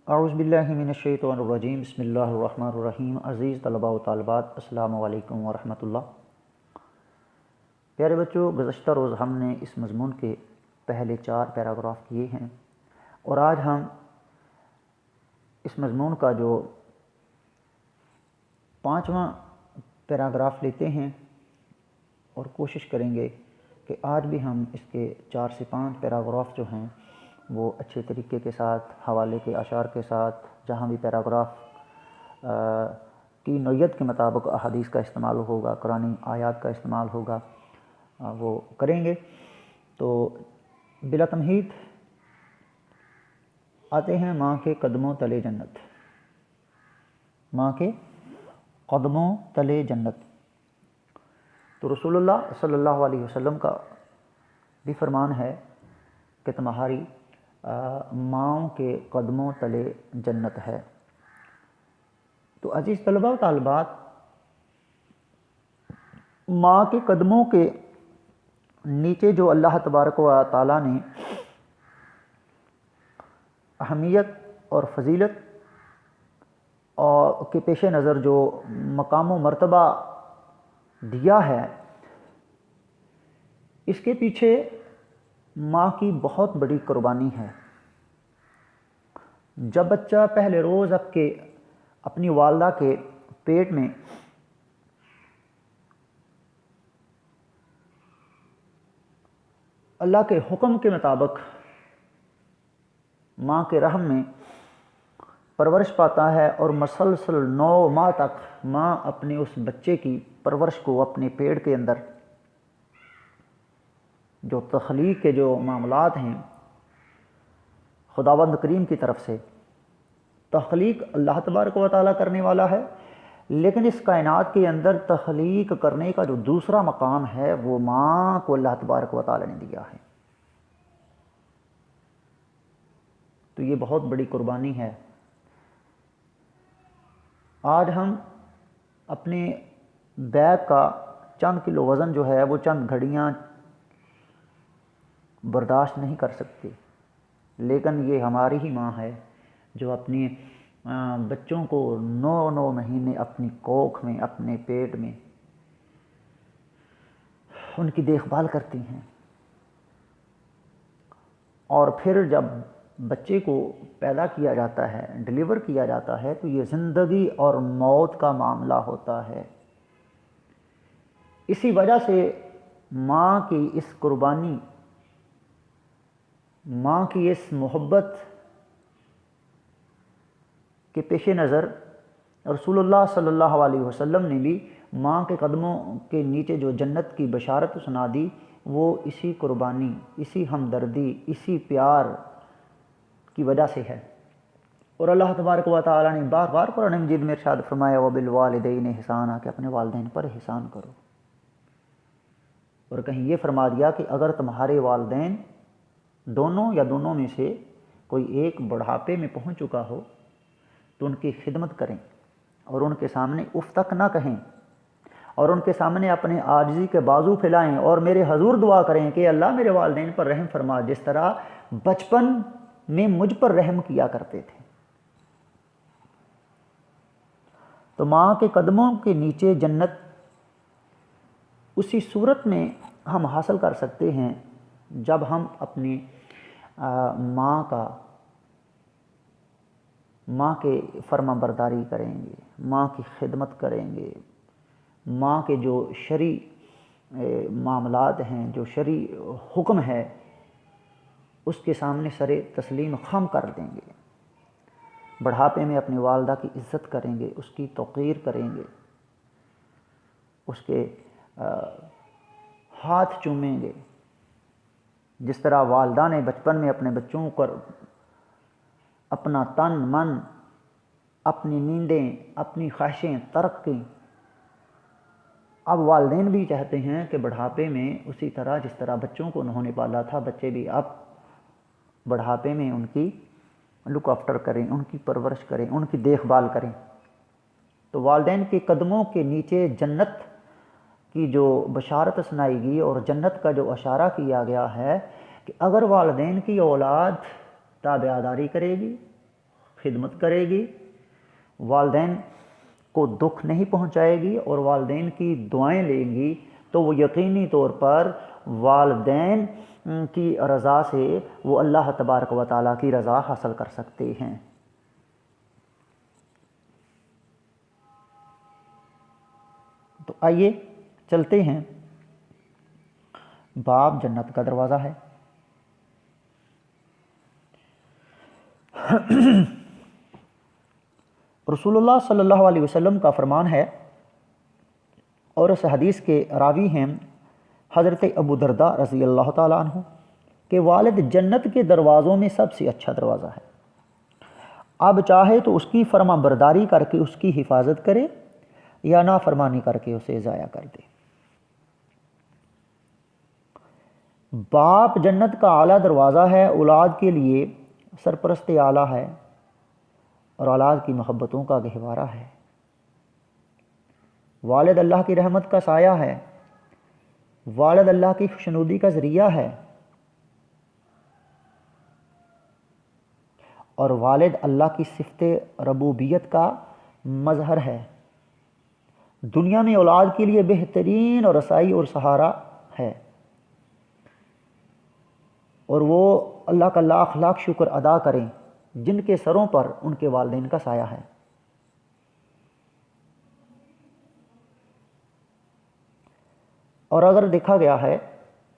اعوذ باللہ من الشیطان الرجیم بسم اللہ الرحمن الرحیم۔ عزیز طلباء و طالبات، السلام علیکم ورحمۃ اللہ۔ پیارے بچوں، گزشتہ روز ہم نے اس مضمون کے پہلے 4 پیراگراف کیے ہیں اور آج ہم اس مضمون کا جو 5واں پیراگراف لیتے ہیں اور کوشش کریں گے کہ آج بھی ہم اس کے 4 سے 5 پیراگراف جو ہیں وہ اچھے طریقے کے ساتھ، حوالے کے اشعار کے ساتھ، جہاں بھی پیراگراف کی نوعیت کے مطابق احادیث کا استعمال ہوگا، قرآنی آیات کا استعمال ہوگا، وہ کریں گے۔ تو بلا تمہید آتے ہیں ماں کے قدموں تلے جنت۔ ماں کے قدموں تلے جنت۔ تو رسول اللہ صلی اللہ علیہ وسلم کا بھی فرمان ہے کہ تمہاری ماؤں کے قدموں تلے جنت ہے۔ تو عزیز طلباء و طالبات، ماں کے قدموں کے نیچے جو اللہ تبارک و تعالیٰ نے اہمیت اور فضیلت اور کے پیش نظر جو مقام و مرتبہ دیا ہے، اس کے پیچھے ماں کی بہت بڑی قربانی ہے۔ جب بچہ پہلے روز اپنی والدہ کے پیٹ میں اللہ کے حکم کے مطابق ماں کے رحم میں پرورش پاتا ہے اور مسلسل 9 ماہ تک ماں اپنے اس بچے کی پرورش کو اپنے پیٹ کے اندر جو تخلیق کے جو معاملات ہیں خداوند کریم کی طرف سے، تخلیق اللہ تبارک و تعالیٰ کرنے والا ہے، لیکن اس کائنات کے اندر تخلیق کرنے کا جو دوسرا مقام ہے وہ ماں کو اللہ تبارک و تعالیٰ نے دیا ہے۔ تو یہ بہت بڑی قربانی ہے۔ آج ہم اپنے بیگ کا چند کلو وزن جو ہے وہ چند گھڑیاں برداشت نہیں کر سکتے، لیکن یہ ہماری ہی ماں ہے جو اپنی بچوں کو 9 مہینے اپنی کوکھ میں، اپنے پیٹ میں ان کی دیکھ بھال کرتی ہیں، اور پھر جب بچے کو پیدا کیا جاتا ہے، ڈلیور کیا جاتا ہے، تو یہ زندگی اور موت کا معاملہ ہوتا ہے۔ اسی وجہ سے ماں کی اس قربانی، ماں کی اس محبت کے پیش نظر رسول اللہ صلی اللہ علیہ وسلم نے بھی ماں کے قدموں کے نیچے جو جنت کی بشارت سنا دی، وہ اسی قربانی، اسی ہمدردی، اسی پیار کی وجہ سے ہے۔ اور اللہ تبارک و تعالیٰ نے بار بار قرآن مجید میں ارشاد فرمایا وَبِالْوَالِدَيْنِ احسانا، کہ اپنے والدین پر احسان کرو۔ اور کہیں یہ فرما دیا کہ اگر تمہارے والدین دونوں یا دونوں میں سے کوئی ایک بڑھاپے میں پہنچ چکا ہو تو ان کی خدمت کریں اور ان کے سامنے اف تک نہ کہیں، اور ان کے سامنے اپنے عاجزی کے بازو پھیلائیں اور میرے حضور دعا کریں کہ اللہ میرے والدین پر رحم فرما، جس طرح بچپن میں مجھ پر رحم کیا کرتے تھے۔ تو ماں کے قدموں کے نیچے جنت اسی صورت میں ہم حاصل کر سکتے ہیں جب ہم اپنی ماں کے فرما برداری کریں گے، ماں کی خدمت کریں گے، ماں کے جو شرعی معاملات ہیں، جو شرعی حکم ہے، اس کے سامنے سر تسلیم خم کر دیں گے، بڑھاپے میں اپنی والدہ کی عزت کریں گے، اس کی توقیر کریں گے، اس کے ہاتھ چومیں گے، جس طرح والدہ نے بچپن میں اپنے بچوں پر اپنا تن من، اپنی نیندیں، اپنی خواہشیں ترک کی۔ اب والدین بھی چاہتے ہیں کہ بڑھاپے میں اسی طرح جس طرح بچوں کو انہوں نے پالا تھا، بچے بھی اب بڑھاپے میں ان کی لک آفٹر کریں، ان کی پرورش کریں، ان کی دیکھ بھال کریں۔ تو والدین کے قدموں کے نیچے جنت کی جو بشارت سنائی گئی اور جنت کا جو اشارہ کیا گیا ہے کہ اگر والدین کی اولاد تابعداری کرے گی، خدمت کرے گی، والدین کو دکھ نہیں پہنچائے گی اور والدین کی دعائیں لے گی، تو وہ یقینی طور پر والدین کی رضا سے وہ اللہ تبارک و تعالیٰ کی رضا حاصل کر سکتے ہیں۔ تو آئیے چلتے ہیں، باپ جنت کا دروازہ ہے۔ رسول اللہ صلی اللہ علیہ وسلم کا فرمان ہے، اور اس حدیث کے راوی ہیں حضرت ابو درداء رضی اللہ تعالیٰ عنہ، کہ والد جنت کے دروازوں میں سب سے اچھا دروازہ ہے، اب چاہے تو اس کی فرما برداری کر کے اس کی حفاظت کرے یا نافرمانی کر کے اسے ضائع کر دے۔ باپ جنت کا اعلیٰ دروازہ ہے، اولاد کے لیے سرپرست اعلیٰ ہے اور اولاد کی محبتوں کا گہوارہ ہے۔ والد اللہ کی رحمت کا سایہ ہے، والد اللہ کی خوشنودی کا ذریعہ ہے، اور والد اللہ کی صفت ربوبیت کا مظہر ہے۔ دنیا میں اولاد کے لیے بہترین اور رسائی اور سہارا ہے، اور وہ اللہ کا لاکھ لاکھ شکر ادا کریں جن کے سروں پر ان کے والدین کا سایہ ہے۔ اور اگر دیکھا گیا ہے،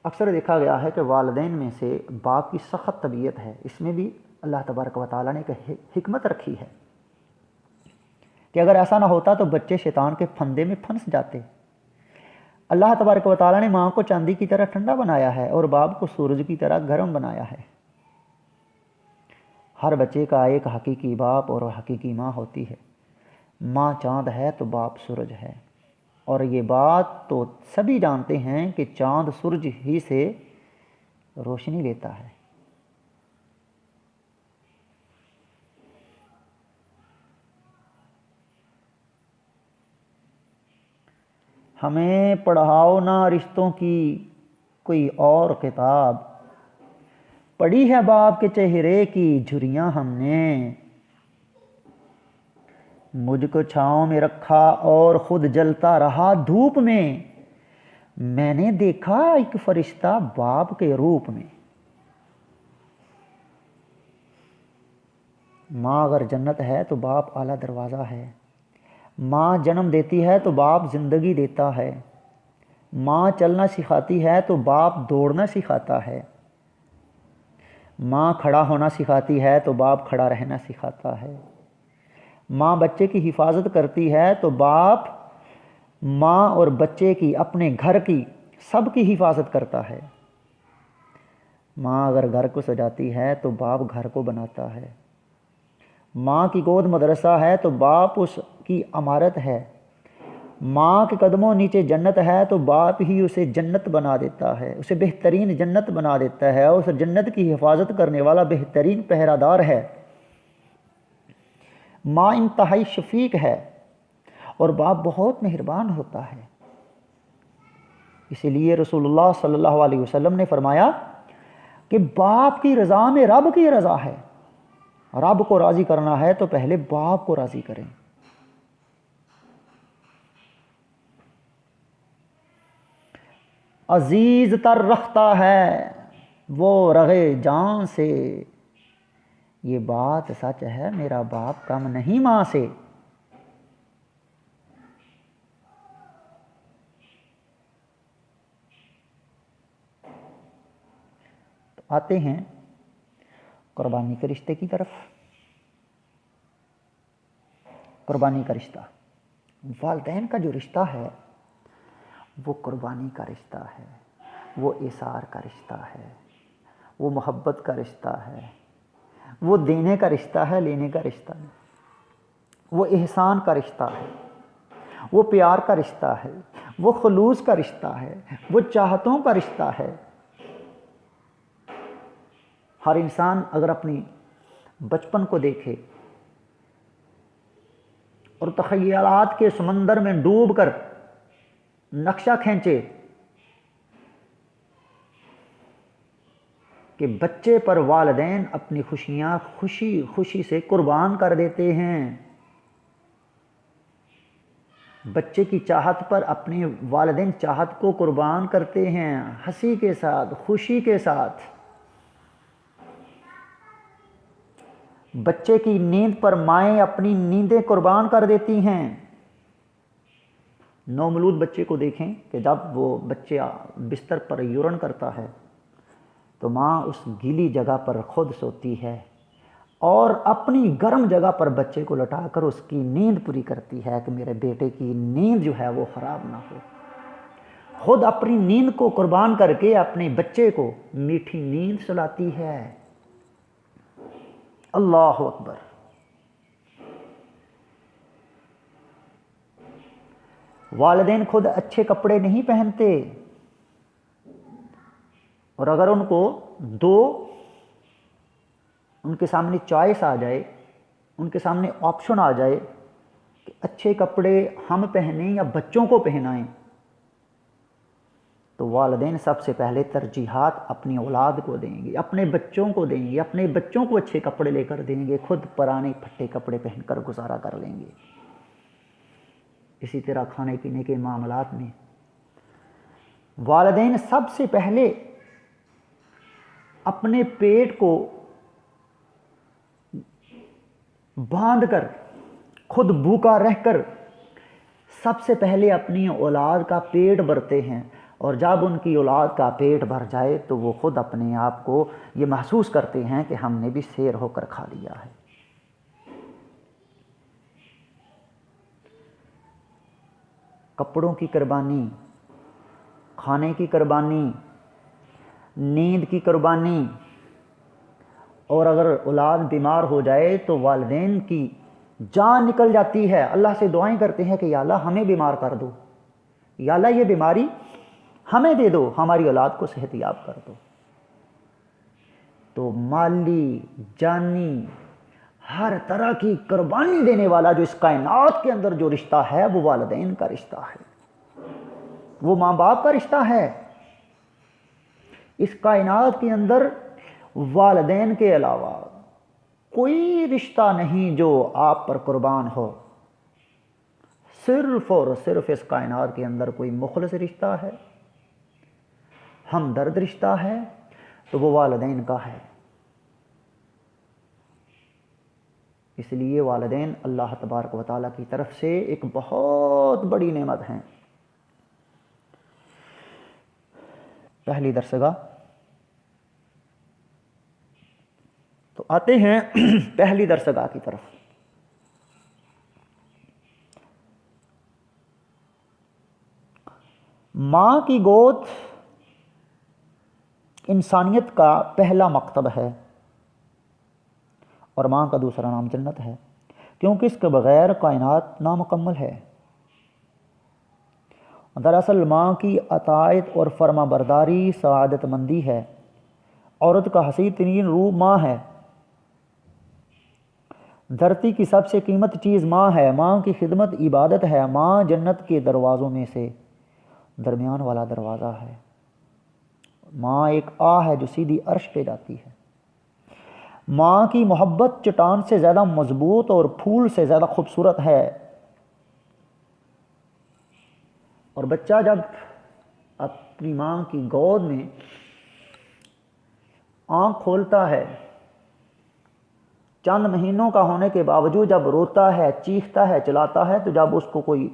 اکثر دیکھا گیا ہے کہ والدین میں سے باپ کی سخت طبیعت ہے، اس میں بھی اللہ تبارک و تعالیٰ نے ایک حکمت رکھی ہے کہ اگر ایسا نہ ہوتا تو بچے شیطان کے پھندے میں پھنس جاتے۔ اللہ تبارک و تعالیٰ نے ماں کو چاندی کی طرح ٹھنڈا بنایا ہے اور باپ کو سورج کی طرح گرم بنایا ہے۔ ہر بچے کا ایک حقیقی باپ اور حقیقی ماں ہوتی ہے۔ ماں چاند ہے تو باپ سورج ہے، اور یہ بات تو سبھی جانتے ہیں کہ چاند سورج ہی سے روشنی لیتا ہے۔ ہمیں پڑھاؤ نہ رشتوں کی کوئی اور کتاب، پڑھی ہے باپ کے چہرے کی جھریاں ہم نے۔ مجھ کو چھاؤں میں رکھا اور خود جلتا رہا دھوپ میں، میں نے دیکھا ایک فرشتہ باپ کے روپ میں۔ ماں اگر جنت ہے تو باپ اعلیٰ دروازہ ہے۔ ماں جنم دیتی ہے تو باپ زندگی دیتا ہے۔ ماں چلنا سکھاتی ہے تو باپ دوڑنا سکھاتا ہے۔ ماں کھڑا ہونا سکھاتی ہے تو باپ کھڑا رہنا سکھاتا ہے۔ ماں بچے کی حفاظت کرتی ہے تو باپ ماں اور بچے کی، اپنے گھر کی، سب کی حفاظت کرتا ہے۔ ماں اگر گھر کو سجاتی ہے تو باپ گھر کو بناتا ہے۔ ماں کی گود مدرسہ ہے تو باپ اس کی عمارت ہے۔ ماں کے قدموں نیچے جنت ہے تو باپ ہی اسے جنت بنا دیتا ہے، اسے بہترین جنت بنا دیتا ہے، اور اس جنت کی حفاظت کرنے والا بہترین پہرہ دار ہے۔ ماں انتہائی شفیق ہے اور باپ بہت مہربان ہوتا ہے۔ اسی لیے رسول اللہ صلی اللہ علیہ وسلم نے فرمایا کہ باپ کی رضا میں رب کی رضا ہے۔ رب کو راضی کرنا ہے تو پہلے باپ کو راضی کریں۔ عزیز تر رکھتا ہے وہ رغے جان سے، یہ بات سچ ہے میرا باپ کم نہیں ماں سے۔ تو آتے ہیں قربانی کے رشتے کی طرف۔ قربانی کا رشتہ، والدین کا جو رشتہ ہے وہ قربانی کا رشتہ ہے، وہ ایثار کا رشتہ ہے، وہ محبت کا رشتہ ہے، وہ دینے کا رشتہ ہے، لینے کا رشتہ ہے، وہ احسان کا رشتہ ہے، وہ پیار کا رشتہ ہے، وہ خلوص کا رشتہ ہے، وہ چاہتوں کا رشتہ ہے۔ ہر انسان اگر اپنی بچپن کو دیکھے اور تخیلات کے سمندر میں ڈوب کر نقشہ کھینچے کہ بچے پر والدین اپنی خوشیاں خوشی خوشی سے قربان کر دیتے ہیں، بچے کی چاہت پر اپنے والدین چاہت کو قربان کرتے ہیں، ہنسی کے ساتھ، خوشی کے ساتھ۔ بچے کی نیند پر مائیں اپنی نیندیں قربان کر دیتی ہیں۔ نومولود بچے کو دیکھیں کہ جب وہ بچہ بستر پر یورن کرتا ہے تو ماں اس گیلی جگہ پر خود سوتی ہے اور اپنی گرم جگہ پر بچے کو لٹا کر اس کی نیند پوری کرتی ہے کہ میرے بیٹے کی نیند جو ہے وہ خراب نہ ہو۔ خود اپنی نیند کو قربان کر کے اپنے بچے کو میٹھی نیند سلاتی ہے۔ اللہ اکبر۔ والدین خود اچھے کپڑے نہیں پہنتے، اور اگر ان کو ان کے سامنے چوائس آ جائے، ان کے سامنے آپشن آ جائے کہ اچھے کپڑے ہم پہنیں یا بچوں کو پہنائیں، تو والدین سب سے پہلے ترجیحات اپنی اولاد کو دیں گے، اپنے بچوں کو دیں گے، اپنے بچوں کو اچھے کپڑے لے کر دیں گے، خود پرانے پھٹے کپڑے پہن کر گزارا کر لیں گے۔ اسی طرح کھانے پینے کے معاملات میں والدین سب سے پہلے اپنے پیٹ کو باندھ کر، خود بھوکا رہ کر سب سے پہلے اپنی اولاد کا پیٹ بھرتے ہیں، اور جب ان کی اولاد کا پیٹ بھر جائے تو وہ خود اپنے آپ کو یہ محسوس کرتے ہیں کہ ہم نے بھی سیر ہو کر کھا لیا ہے۔ کپڑوں کی قربانی، کھانے کی قربانی، نیند کی قربانی، اور اگر اولاد بیمار ہو جائے تو والدین کی جان نکل جاتی ہے، اللہ سے دعائیں کرتے ہیں کہ یا اللہ ہمیں بیمار کر دو، یا اللہ یہ بیماری ہمیں دے دو، ہماری اولاد کو صحت یاب کر دو۔ تو مالی، جانی، ہر طرح کی قربانی دینے والا جو اس کائنات کے اندر جو رشتہ ہے وہ والدین کا رشتہ ہے، وہ ماں باپ کا رشتہ ہے۔ اس کائنات کے اندر والدین کے علاوہ کوئی رشتہ نہیں جو آپ پر قربان ہو۔ صرف اور صرف اس کائنات کے اندر کوئی مخلص رشتہ ہے، ہمدرد رشتہ ہے تو وہ والدین کا ہے۔ اس لیے والدین اللہ تبارک و تعالیٰ کی طرف سے ایک بہت بڑی نعمت ہیں۔ پہلی درسگاہ تو آتے ہیں پہلی درسگاہ کی طرف۔ ماں کی گود انسانیت کا پہلا مکتب ہے، اور ماں کا دوسرا نام جنت ہے، کیونکہ اس کے بغیر کائنات نامکمل ہے۔ دراصل ماں کی اطاعت اور فرما برداری سعادت مندی ہے۔ عورت کا حسین ترین روح ماں ہے۔ دھرتی کی سب سے قیمت چیز ماں ہے۔ ماں کی خدمت عبادت ہے۔ ماں جنت کے دروازوں میں سے درمیان والا دروازہ ہے۔ ماں ایک آہ ہے جو سیدھی عرش پہ جاتی ہے۔ ماں کی محبت چٹان سے زیادہ مضبوط اور پھول سے زیادہ خوبصورت ہے۔ اور بچہ جب اپنی ماں کی گود میں آنکھ کھولتا ہے، چند مہینوں کا ہونے کے باوجود جب روتا ہے، چیختا ہے، چلاتا ہے، تو جب اس کو کوئی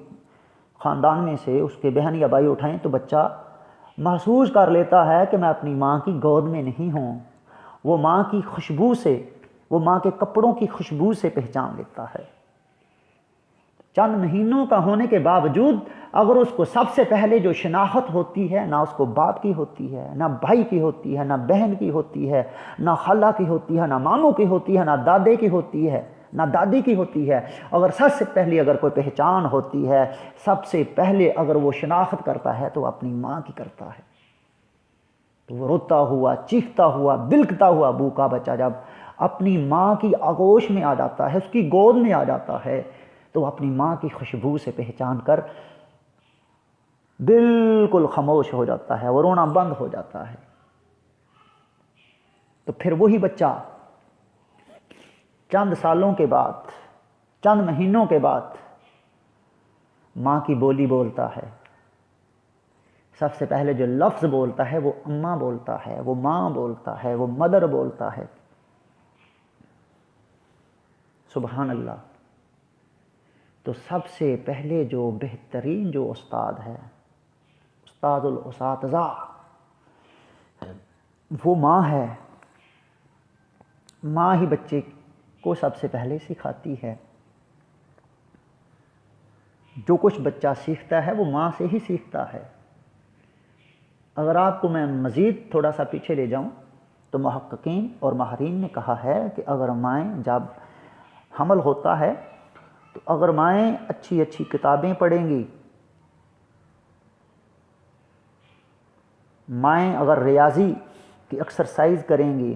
خاندان میں سے اس کے بہن یا بھائی اٹھائیں تو بچہ محسوس کر لیتا ہے کہ میں اپنی ماں کی گود میں نہیں ہوں۔ وہ ماں کی خوشبو سے، وہ ماں کے کپڑوں کی خوشبو سے پہچان لیتا ہے۔ چند مہینوں کا ہونے کے باوجود اگر اس کو سب سے پہلے جو شناخت ہوتی ہے، نہ اس کو باپ کی ہوتی ہے، نہ بھائی کی ہوتی ہے، نہ بہن کی ہوتی ہے، نہ خالہ کی ہوتی ہے، نہ ماموں کی ہوتی ہے، نہ دادے کی ہوتی ہے، نہ دادی کی ہوتی ہے، اگر سب سے پہلے اگر کوئی پہچان ہوتی ہے، سب سے پہلے اگر وہ شناخت کرتا ہے تو اپنی ماں کی کرتا ہے۔ تو وہ روتا ہوا، چیختا ہوا، بلکتا ہوا بھوکا بچہ جب اپنی ماں کی آغوش میں آ جاتا ہے، اس کی گود میں آ جاتا ہے، تو اپنی ماں کی خوشبو سے پہچان کر بالکل خاموش ہو جاتا ہے، وہ رونا بند ہو جاتا ہے۔ تو پھر وہی بچہ چند سالوں کے بعد، چند مہینوں کے بعد ماں کی بولی بولتا ہے۔ سب سے پہلے جو لفظ بولتا ہے وہ اماں بولتا ہے، وہ ماں بولتا ہے، وہ مدر بولتا ہے۔ سبحان اللہ۔ تو سب سے پہلے جو بہترین جو استاد ہے، استاد الاساتذہ، وہ ماں ہے۔ ماں ہی بچے کو سب سے پہلے سکھاتی ہے۔ جو کچھ بچہ سیکھتا ہے وہ ماں سے ہی سیکھتا ہے۔ اگر آپ کو میں مزید تھوڑا سا پیچھے لے جاؤں تو محققین اور ماہرین نے کہا ہے کہ اگر مائیں جب حمل ہوتا ہے تو اگر مائیں اچھی اچھی کتابیں پڑھیں گی، مائیں اگر ریاضی کی ایکسرسائز کریں گی،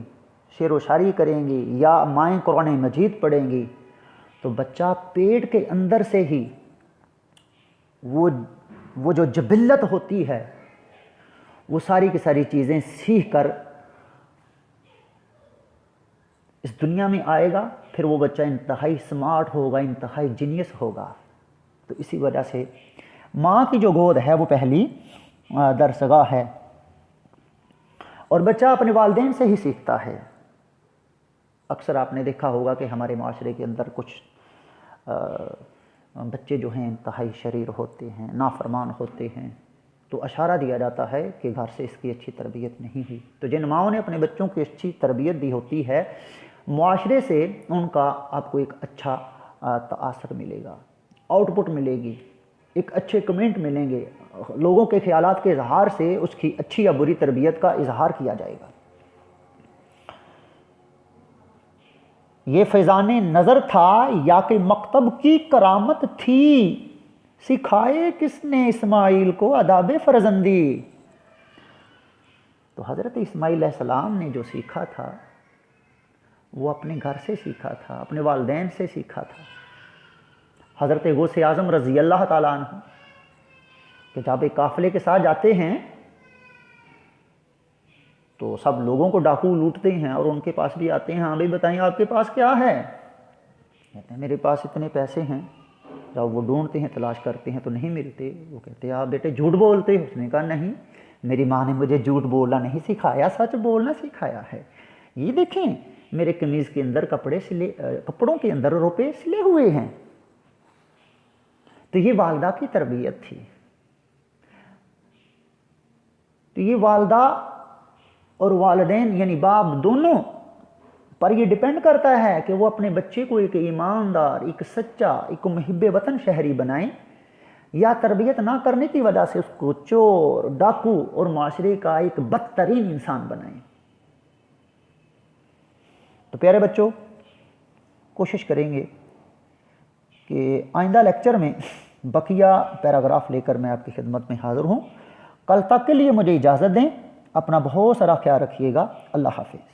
شعر و شاعری کریں گی، یا مائیں قرآن مجید پڑھیں گی، تو بچہ پیٹ کے اندر سے ہی وہ جو جبلت ہوتی ہے وہ ساری کی ساری چیزیں سیکھ کر اس دنیا میں آئے گا۔ پھر وہ بچہ انتہائی سمارٹ ہوگا، انتہائی جینیس ہوگا۔ تو اسی وجہ سے ماں کی جو گود ہے وہ پہلی درسگاہ ہے، اور بچہ اپنے والدین سے ہی سیکھتا ہے۔ اکثر آپ نے دیکھا ہوگا کہ ہمارے معاشرے کے اندر کچھ بچے جو ہیں انتہائی شریر ہوتے ہیں، نافرمان ہوتے ہیں، تو اشارہ دیا جاتا ہے کہ گھر سے اس کی اچھی تربیت نہیں ہوئی۔ تو جن ماؤں نے اپنے بچوں کی اچھی تربیت دی ہوتی ہے، معاشرے سے ان کا آپ کو ایک اچھا تاثر ملے گا، آؤٹ پٹ ملے گی، ایک اچھے کمنٹ ملیں گے، لوگوں کے خیالات کے اظہار سے اس کی اچھی یا بری تربیت کا اظہار کیا جائے گا۔ یہ فیضان نظر تھا یا کہ مکتب کی کرامت تھی، سکھائے کس نے اسماعیل کو آداب فرزندی۔ تو حضرت اسماعیل علیہ السلام نے جو سیکھا تھا وہ اپنے گھر سے سیکھا تھا، اپنے والدین سے سیکھا تھا۔ حضرت غوث اعظم رضی اللہ تعالیٰ عنہ کہ جب ایک قافلے کے ساتھ جاتے ہیں تو سب لوگوں کو ڈاکو لوٹتے ہیں اور ان کے پاس بھی آتے ہیں، ہاں بھائی بتائیں آپ کے پاس کیا ہے؟ کہتے ہیں میرے پاس اتنے پیسے ہیں۔ جب وہ ڈھونڈتے ہیں، تلاش کرتے ہیں تو نہیں ملتے، وہ کہتے ہیں آپ بیٹے جھوٹ بولتے ہو۔ اس نے کہا نہیں، میری ماں نے مجھے جھوٹ بولنا نہیں سکھایا، سچ بولنا سکھایا ہے۔ یہ دیکھیں میرے قمیض کے اندر کپڑوں کے اندر روپے سلے ہوئے ہیں۔ تو یہ والدہ کی تربیت تھی۔ تو یہ والدہ اور والدین یعنی باپ دونوں پر یہ ڈیپینڈ کرتا ہے کہ وہ اپنے بچے کو ایک ایماندار، ایک سچا، ایک محب وطن شہری بنائیں، یا تربیت نہ کرنے کی وجہ سے اس کو چور، ڈاکو اور معاشرے کا ایک بدترین انسان بنائیں۔ تو پیارے بچوں، کوشش کریں گے کہ آئندہ لیکچر میں بقیہ پیراگراف لے کر میں آپ کی خدمت میں حاضر ہوں۔ کل تک کے لیے مجھے اجازت دیں، اپنا بہت سارا خیال رکھیے گا۔ اللہ حافظ۔